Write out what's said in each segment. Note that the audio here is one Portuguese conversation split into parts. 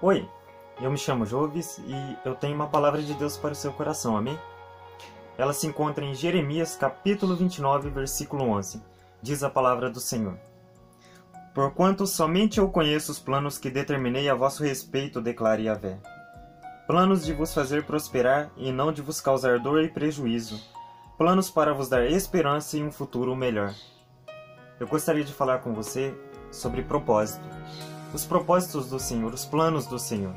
Oi, eu me chamo Jovis e eu tenho uma palavra de Deus para o seu coração, amém? Ela se encontra em Jeremias capítulo 29, versículo 11. Diz a palavra do Senhor: Porquanto somente eu conheço os planos que determinei a vosso respeito, declara Yahvé. Planos de vos fazer prosperar e não de vos causar dor e prejuízo. Planos para vos dar esperança e um futuro melhor. Eu gostaria de falar com você sobre propósito. Os propósitos do Senhor, os planos do Senhor.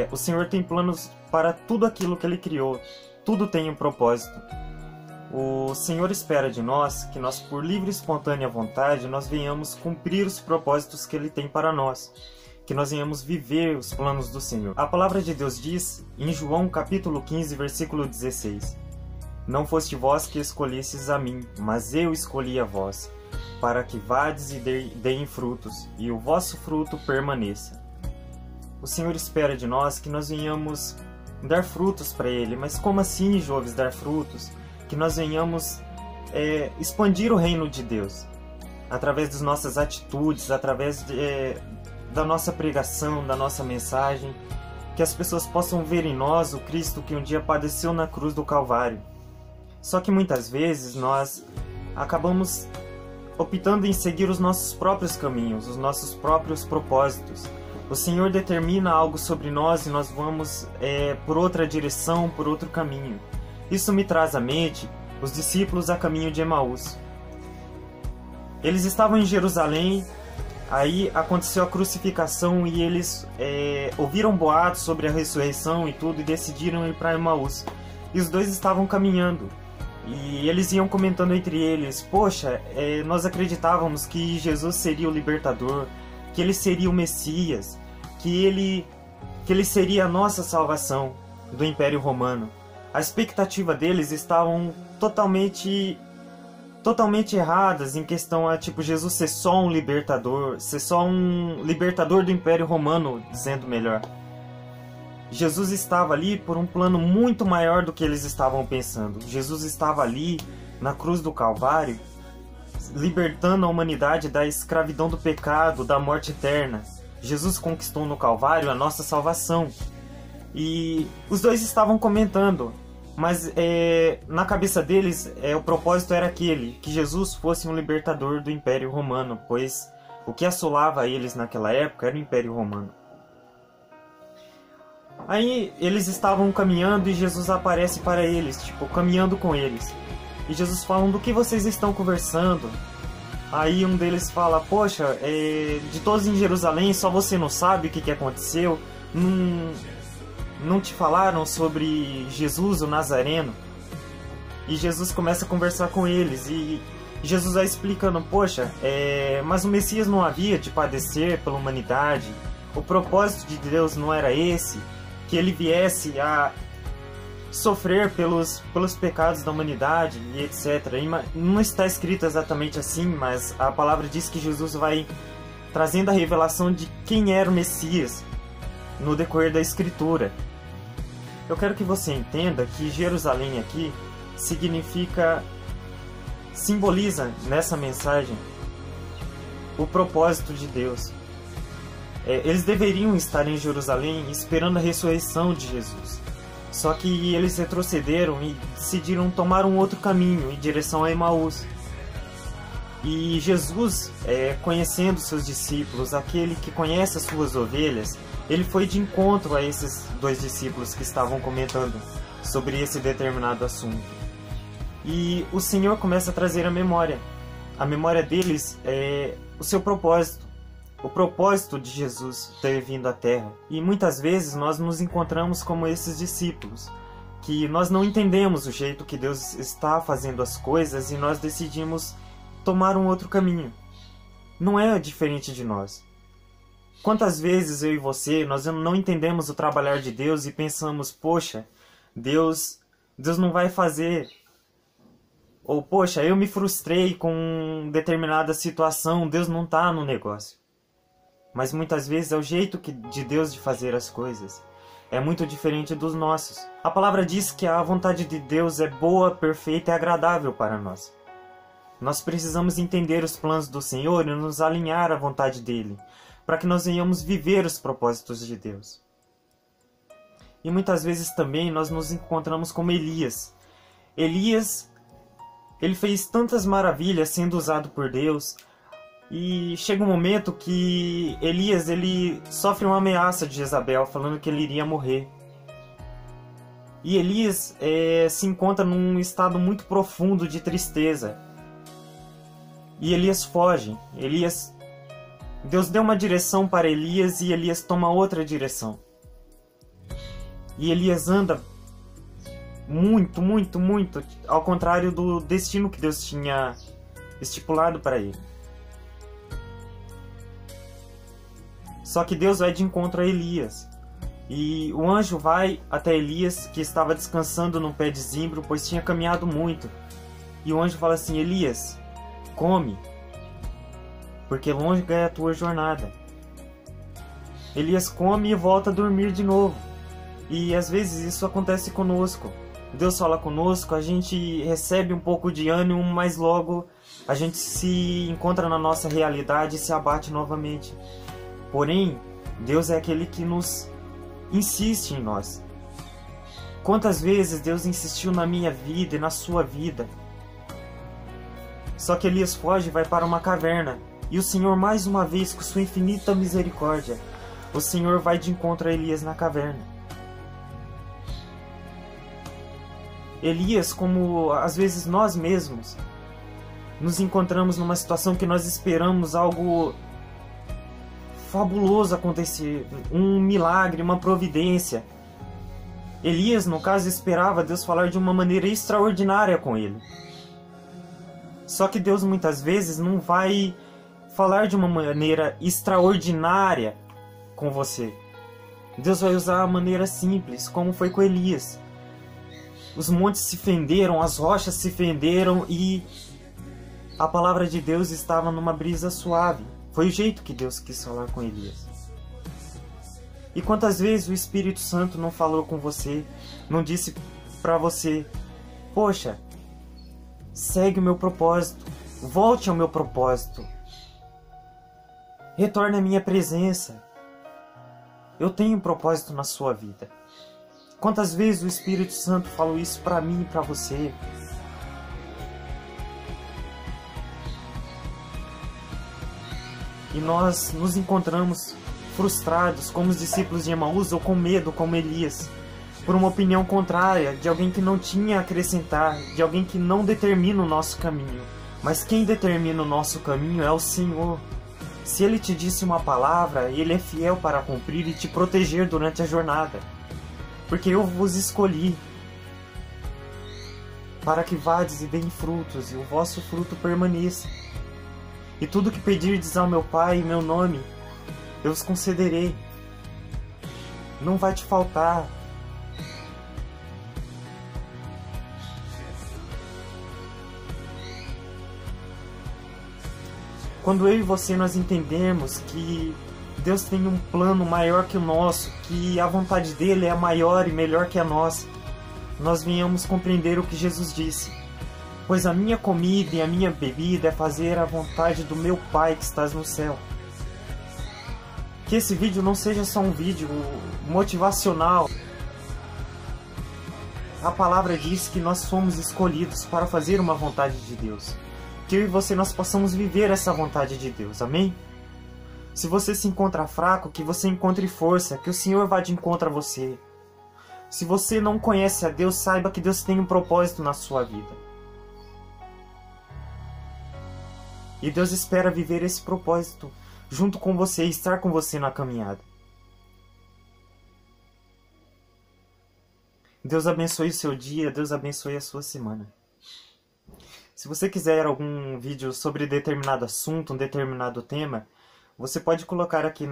O Senhor tem planos para tudo aquilo que Ele criou. Tudo tem um propósito. O Senhor espera de nós que nós, por livre e espontânea vontade, nós venhamos cumprir os propósitos que Ele tem para nós. Que nós venhamos viver os planos do Senhor. A palavra de Deus diz, em João capítulo 15, versículo 16: Não foste vós que escolhestes a mim, mas eu escolhi a vós, para que vades e deem frutos, e o vosso fruto permaneça. O Senhor espera de nós que nós venhamos dar frutos para Ele. Mas como assim, Joves, dar frutos? Que nós venhamos expandir o reino de Deus, através das nossas atitudes, através da nossa pregação, da nossa mensagem, que as pessoas possam ver em nós o Cristo que um dia padeceu na cruz do Calvário. Só que muitas vezes nós acabamos optando em seguir os nossos próprios caminhos, os nossos próprios propósitos. O Senhor determina algo sobre nós e nós vamos por outra direção, por outro caminho. Isso me traz à mente os discípulos a caminho de Emaús. Eles estavam em Jerusalém, aí aconteceu a crucificação e eles ouviram boatos sobre a ressurreição e tudo e decidiram ir para Emaús. E os dois estavam caminhando. E eles iam comentando entre eles: poxa, nós acreditávamos que Jesus seria o libertador, que ele seria o Messias, que ele seria a nossa salvação do Império Romano. A expectativa deles estavam totalmente erradas em questão a Jesus ser só um libertador do Império Romano, dizendo melhor. Jesus estava ali por um plano muito maior do que eles estavam pensando. Jesus estava ali, na cruz do Calvário, libertando a humanidade da escravidão do pecado, da morte eterna. Jesus conquistou no Calvário a nossa salvação. E os dois estavam comentando, mas na cabeça deles o propósito era aquele, que Jesus fosse um libertador do Império Romano, pois o que assolava eles naquela época era o Império Romano. Aí eles estavam caminhando e Jesus aparece para eles, caminhando com eles. E Jesus fala: do que vocês estão conversando? Aí um deles fala: poxa, de todos em Jerusalém, só você não sabe o que aconteceu? Não te falaram sobre Jesus, o Nazareno? E Jesus começa a conversar com eles e Jesus vai explicando: poxa, mas o Messias não havia de padecer pela humanidade? O propósito de Deus não era esse? Que ele viesse a sofrer pelos pecados da humanidade e etc. Não está escrito exatamente assim, mas a palavra diz que Jesus vai trazendo a revelação de quem era o Messias no decorrer da Escritura. Eu quero que você entenda que Jerusalém aqui simboliza nessa mensagem o propósito de Deus. Eles deveriam estar em Jerusalém esperando a ressurreição de Jesus. Só que eles retrocederam e decidiram tomar um outro caminho em direção a Emaús. E Jesus, conhecendo seus discípulos, aquele que conhece as suas ovelhas, ele foi de encontro a esses dois discípulos que estavam comentando sobre esse determinado assunto. E o Senhor começa a trazer a memória deles, o seu propósito. O propósito de Jesus ter vindo à Terra. E muitas vezes nós nos encontramos como esses discípulos, que nós não entendemos o jeito que Deus está fazendo as coisas e nós decidimos tomar um outro caminho. Não é diferente de nós. Quantas vezes eu e você, nós não entendemos o trabalhar de Deus e pensamos: poxa, Deus não vai fazer. Ou poxa, eu me frustrei com determinada situação, Deus não está no negócio. Mas muitas vezes é o jeito de Deus de fazer as coisas. É muito diferente dos nossos. A palavra diz que a vontade de Deus é boa, perfeita e agradável para nós. Nós precisamos entender os planos do Senhor e nos alinhar à vontade dEle. para que nós venhamos viver os propósitos de Deus. E muitas vezes também nós nos encontramos como Elias. Elias, ele fez tantas maravilhas sendo usado por Deus, e chega um momento que Elias ele sofre uma ameaça de Jezabel, falando que ele iria morrer. E Elias se encontra num estado muito profundo de tristeza. E Elias foge. Deus deu uma direção para Elias e Elias toma outra direção. E Elias anda muito, muito, muito ao contrário do destino que Deus tinha estipulado para ele. Só que Deus vai de encontro a Elias. E o anjo vai até Elias, que estava descansando num pé de zimbro, pois tinha caminhado muito. E o anjo fala assim: Elias, come, porque longe é a tua jornada. Elias come e volta a dormir de novo. E às vezes isso acontece conosco. Deus fala conosco, a gente recebe um pouco de ânimo, mas logo a gente se encontra na nossa realidade e se abate novamente. Porém, Deus é aquele que nos insiste em nós. Quantas vezes Deus insistiu na minha vida e na sua vida? Só que Elias foge e vai para uma caverna. E o Senhor, mais uma vez, com sua infinita misericórdia, o Senhor vai de encontro a Elias na caverna. Elias, como às vezes nós mesmos, nos encontramos numa situação que nós esperamos algo fabuloso acontecer, um milagre, uma providência. Elias, no caso, esperava Deus falar de uma maneira extraordinária com ele. Só que Deus muitas vezes não vai falar de uma maneira extraordinária com você. Deus vai usar a maneira simples, como foi com Elias. Os montes se fenderam, as rochas se fenderam e a palavra de Deus estava numa brisa suave. Foi o jeito que Deus quis falar com Elias. E quantas vezes o Espírito Santo não falou com você, não disse para você: poxa, segue o meu propósito, volte ao meu propósito, retorne à minha presença, eu tenho um propósito na sua vida. Quantas vezes o Espírito Santo falou isso para mim e para você? E nós nos encontramos frustrados como os discípulos de Emaús, ou com medo como Elias, por uma opinião contrária de alguém que não tinha a acrescentar, de alguém que não determina o nosso caminho. Mas quem determina o nosso caminho é o Senhor. Se Ele te disse uma palavra, Ele é fiel para cumprir e te proteger durante a jornada. Porque eu vos escolhi para que vades e deem frutos, e o vosso fruto permaneça. E tudo que pedirdes ao meu Pai em meu nome, eu vos concederei. Não vai te faltar. Quando eu e você nós entendemos que Deus tem um plano maior que o nosso, que a vontade dele é maior e melhor que a nossa, nós venhamos compreender o que Jesus disse: pois a minha comida e a minha bebida é fazer a vontade do meu Pai que estás no céu. Que esse vídeo não seja só um vídeo motivacional. A palavra diz que nós somos escolhidos para fazer uma vontade de Deus. Que eu e você nós possamos viver essa vontade de Deus, amém? Se você se encontra fraco, que você encontre força, que o Senhor vá de encontro a você. Se você não conhece a Deus, saiba que Deus tem um propósito na sua vida. E Deus espera viver esse propósito junto com você e estar com você na caminhada. Deus abençoe o seu dia, Deus abençoe a sua semana. Se você quiser algum vídeo sobre determinado assunto, um determinado tema, você pode colocar aqui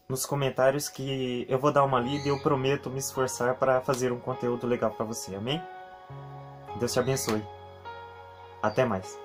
nos comentários que eu vou dar uma lida e eu prometo me esforçar para fazer um conteúdo legal para você, amém? Deus te abençoe. Até mais.